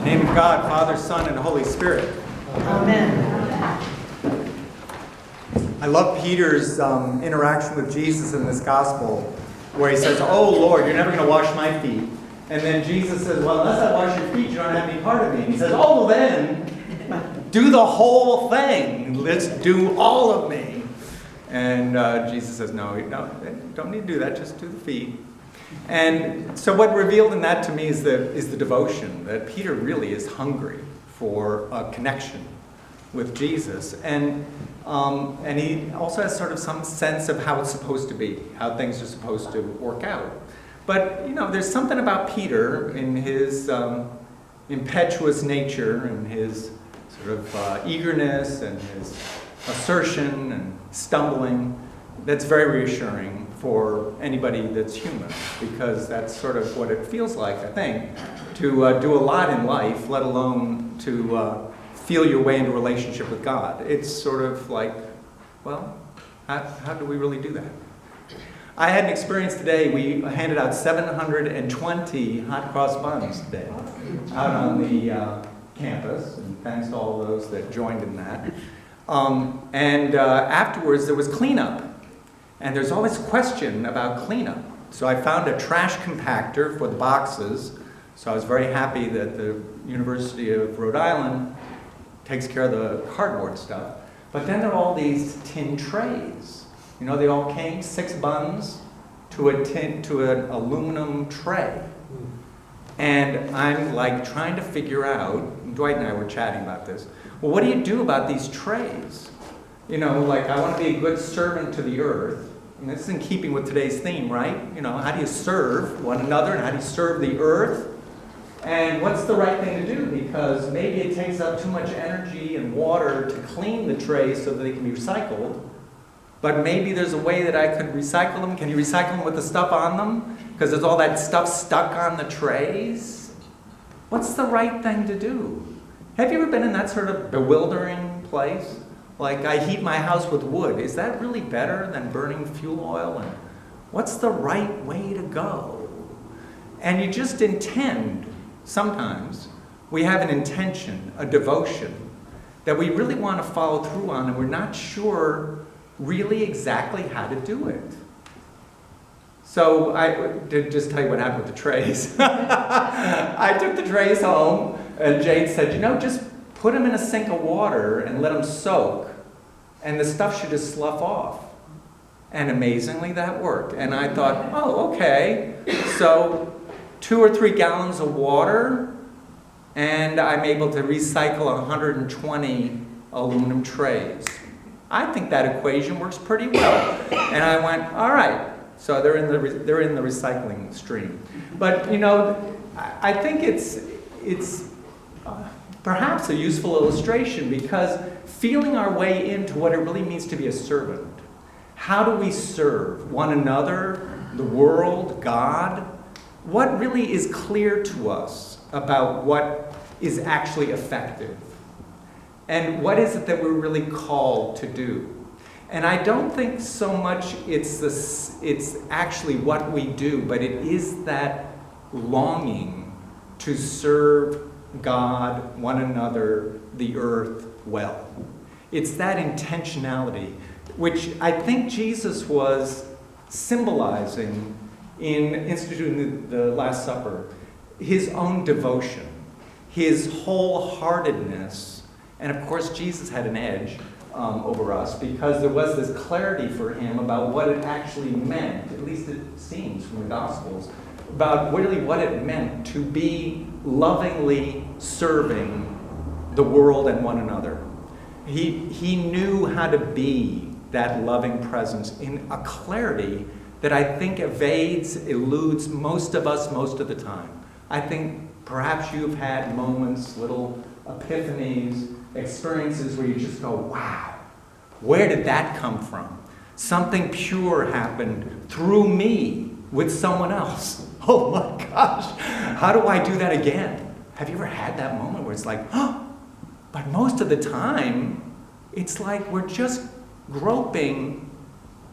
name of God, Father, Son, and Holy Spirit. Amen. I love Peter's interaction with Jesus in this gospel, where he says, "Oh Lord, you're never going to wash my feet." And then Jesus says, "Well, unless I wash your feet, you don't have any part of me." And he says, "Oh, well then, do the whole thing. Let's do all of me." And Jesus says, no, you don't need to do that. Just do the feet. And so what revealed in that to me is the devotion, that Peter really is hungry for a connection with Jesus. And he also has sort of some sense of how it's supposed to be, how things are supposed to work out. But, there's something about Peter in his impetuous nature and his sort of eagerness and his assertion and stumbling that's very reassuring for anybody that's human, because that's sort of what it feels like, I think, to do a lot in life, let alone to feel your way into a relationship with God. It's sort of like, well, how do we really do that? I had an experience today. We handed out 720 hot cross buns today out on the campus, and thanks to all those that joined in that. Afterwards, there was cleanup. And there's always question about cleanup. So I found a trash compactor for the boxes. So I was very happy that the University of Rhode Island takes care of the cardboard stuff. But then there are all these tin trays. They all came, 6 buns to an aluminum tray. And I'm like trying to figure out, Dwight and I were chatting about this, well, what do you do about these trays? I want to be a good servant to the earth. And this is in keeping with today's theme, right? How do you serve one another and how do you serve the earth? And what's the right thing to do? Because maybe it takes up too much energy and water to clean the trays so that they can be recycled. But maybe there's a way that I could recycle them. Can you recycle them with the stuff on them? Because there's all that stuff stuck on the trays. What's the right thing to do? Have you ever been in that sort of bewildering place? Like, I heat my house with wood. Is that really better than burning fuel oil? And what's the right way to go? And you just intend, sometimes, we have an intention, a devotion, that we really want to follow through on, and we're not sure really exactly how to do it. So I did just tell you what happened with the trays. I took the trays home, and Jade said, just put them in a sink of water and let them soak, and the stuff should just slough off. And amazingly, that worked. And I thought, oh, okay. So 2 or 3 gallons of water, and I'm able to recycle 120 aluminum trays. I think that equation works pretty well. And I went, all right. So they're in the recycling stream. But, I think it's perhaps a useful illustration, because feeling our way into what it really means to be a servant. How do we serve one another, the world, God? What really is clear to us about what is actually effective? And what is it that we're really called to do? And I don't think so much it's actually what we do, but it is that longing to serve God, one another, the earth well. It's that intentionality, which I think Jesus was symbolizing in instituting the Last Supper. His own devotion, his wholeheartedness, and of course Jesus had an edge over us, because there was this clarity for him about what it actually meant, at least it seems from the Gospels, about really what it meant to be lovingly serving the world and one another. He knew how to be that loving presence in a clarity that I think eludes most of us most of the time. I think perhaps you've had moments, little epiphanies, experiences where you just go, wow, where did that come from? Something pure happened through me with someone else. Oh my gosh, how do I do that again? Have you ever had that moment where it's like, oh, but most of the time, it's like we're just groping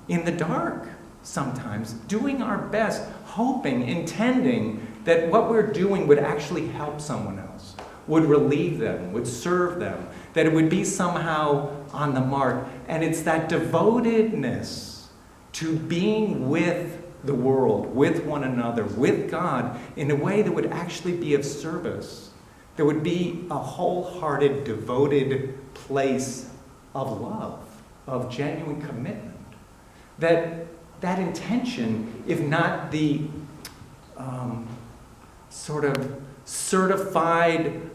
in the dark sometimes, doing our best, hoping, intending that what we're doing would actually help someone else, would relieve them, would serve them, that it would be somehow on the mark. And it's that devotedness to being with the world, with one another, with God, in a way that would actually be of service. There would be a wholehearted, devoted place of love, of genuine commitment. That intention, if not the sort of certified,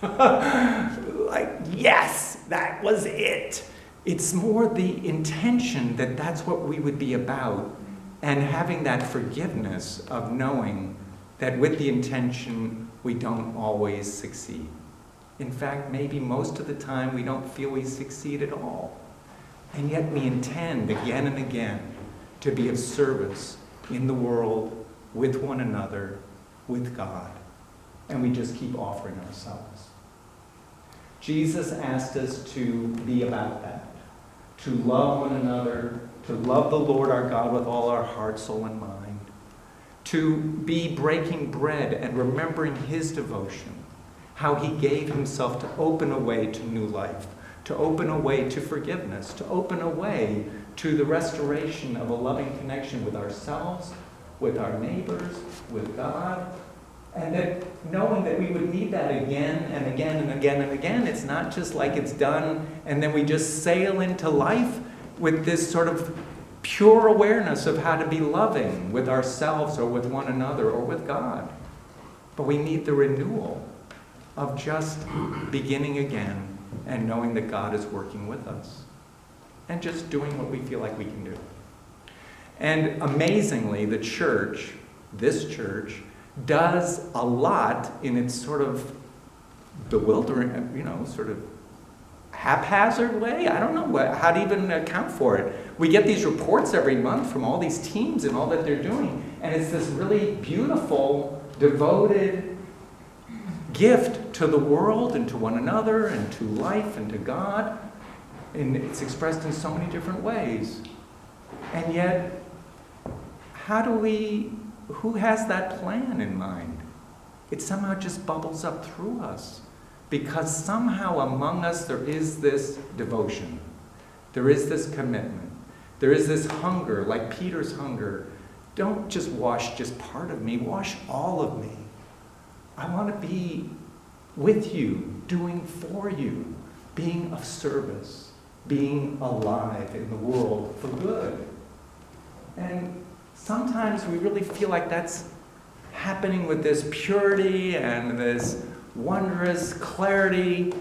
like, yes, that was it. It's more the intention that that's what we would be about, and having that forgiveness of knowing that with the intention we don't always succeed. In fact, maybe most of the time we don't feel we succeed at all. And yet we intend again and again to be of service in the world, with one another, with God. And we just keep offering ourselves. Jesus asked us to be about that, to love one another, to love the Lord our God with all our heart, soul, and mind, to be breaking bread and remembering his devotion, how he gave himself to open a way to new life, to open a way to forgiveness, to open a way to the restoration of a loving connection with ourselves, with our neighbors, with God, and that knowing that we would need that again and again and again and again. It's not just like it's done and then we just sail into life with this sort of pure awareness of how to be loving with ourselves or with one another or with God. But we need the renewal of just beginning again and knowing that God is working with us and just doing what we feel like we can do. And amazingly, the church, this church, does a lot in its sort of bewildering, sort of haphazard way. I don't know how to even account for it. We get these reports every month from all these teams and all that they're doing, and it's this really beautiful, devoted gift to the world and to one another and to life and to God. And it's expressed in so many different ways. And yet, who has that plan in mind? It somehow just bubbles up through us. Because somehow among us there is this devotion. There is this commitment. There is this hunger, like Peter's hunger. Don't just wash just part of me, wash all of me. I want to be with you, doing for you, being of service, being alive in the world for good. And sometimes we really feel like that's happening with this purity and this wondrous clarity,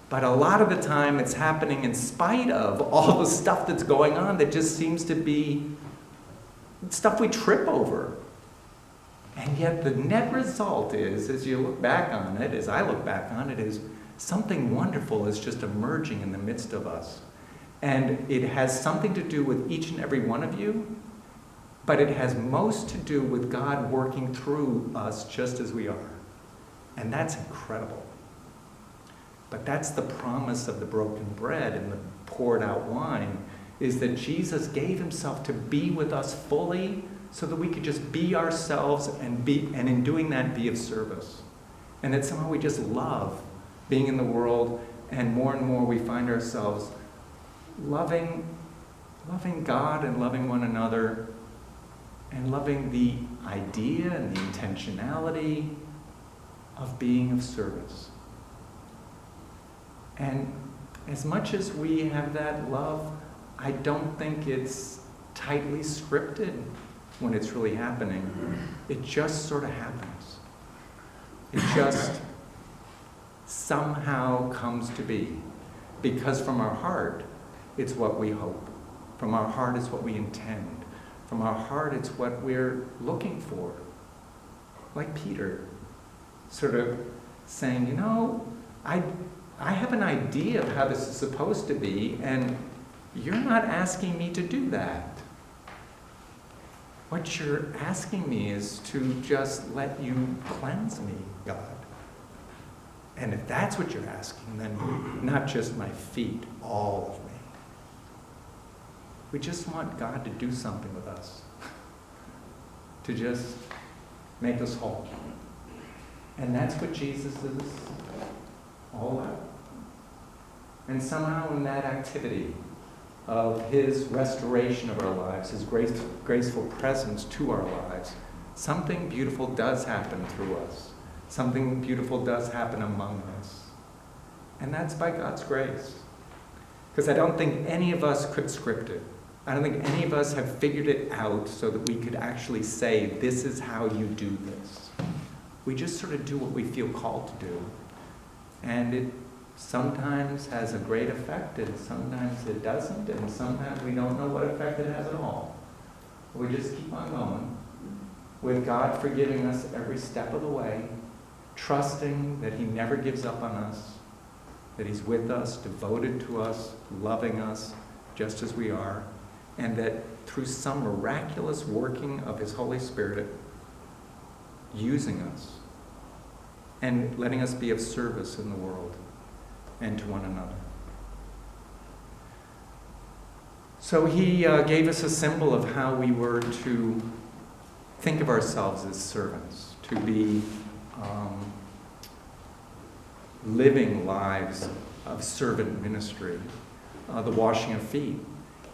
but a lot of the time it's happening in spite of all the stuff that's going on that just seems to be stuff we trip over. And yet the net result is, as you look back on it, as I look back on it, is something wonderful is just emerging in the midst of us. And it has something to do with each and every one of you, but it has most to do with God working through us just as we are. And that's incredible. But that's the promise of the broken bread and the poured out wine, is that Jesus gave himself to be with us fully so that we could just be ourselves and in doing that be of service. And that somehow we just love being in the world, and more we find ourselves loving God and loving one another and loving the idea and the intentionality of being of service. And as much as we have that love, I don't think it's tightly scripted when it's really happening. It just sort of happens. It just somehow comes to be. Because from our heart, it's what we hope. From our heart, it's what we intend. From our heart, it's what we're looking for. Like Peter, sort of saying, I have an idea of how this is supposed to be, and you're not asking me to do that. What you're asking me is to just let you cleanse me, God. And if that's what you're asking, then not just my feet, all of me. We just want God to do something with us. To just make us whole. And that's what Jesus is all about. And somehow in that activity of his restoration of our lives, his graceful presence to our lives, something beautiful does happen through us. Something beautiful does happen among us. And that's by God's grace. Because I don't think any of us could script it. I don't think any of us have figured it out so that we could actually say, this is how you do this. We just sort of do what we feel called to do. And it sometimes has a great effect, and sometimes it doesn't, and sometimes we don't know what effect it has at all. We just keep on going, with God forgiving us every step of the way, trusting that he never gives up on us, that he's with us, devoted to us, loving us just as we are, and that through some miraculous working of his Holy Spirit, using us and letting us be of service in the world and to one another. So he gave us a symbol of how we were to think of ourselves as servants, to be living lives of servant ministry, the washing of feet.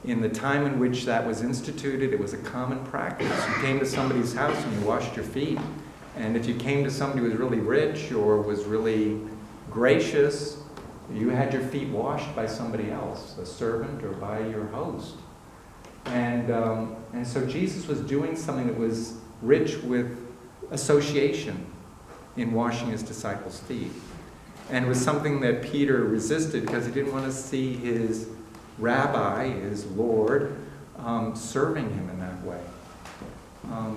In the time in which that was instituted, it was a common practice. You came to somebody's house and you washed your feet. And if you came to somebody who was really rich or was really gracious, you had your feet washed by somebody else, a servant or by your host. And so Jesus was doing something that was rich with association in washing his disciples' feet. And it was something that Peter resisted because he didn't want to see his rabbi, his Lord, serving him in that way.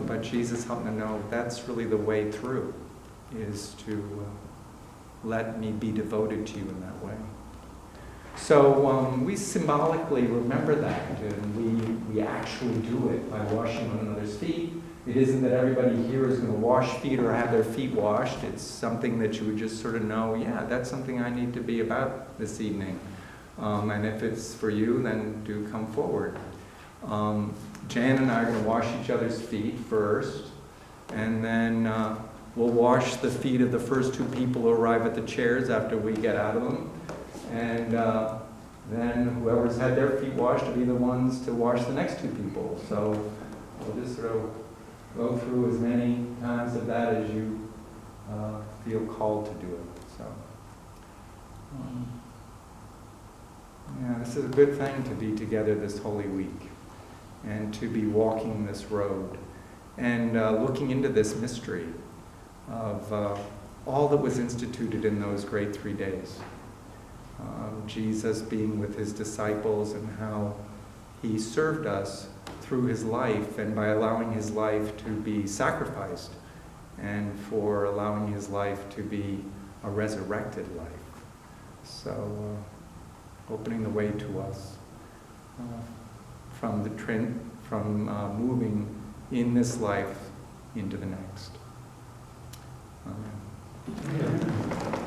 But Jesus helped him know that's really the way through, is to let me be devoted to you in that way. So we symbolically remember that, and we actually do it by washing one another's feet. It isn't that everybody here is going to wash feet or have their feet washed. It's something that you would just sort of know, yeah, that's something I need to be about this evening. And if it's for you, then do come forward. Jan and I are going to wash each other's feet first, and then we'll wash the feet of the first two people who arrive at the chairs after we get out of them. And then whoever's had their feet washed will be the ones to wash the next two people. So we'll just sort of go through as many times of that as you feel called to do it. So, yeah, this is a good thing to be together this Holy Week and to be walking this road and looking into this mystery of all that was instituted in those great 3 days. Jesus being with his disciples and how he served us through his life and by allowing his life to be sacrificed and for allowing his life to be a resurrected life. So opening the way to us from moving in this life into the next. Amen.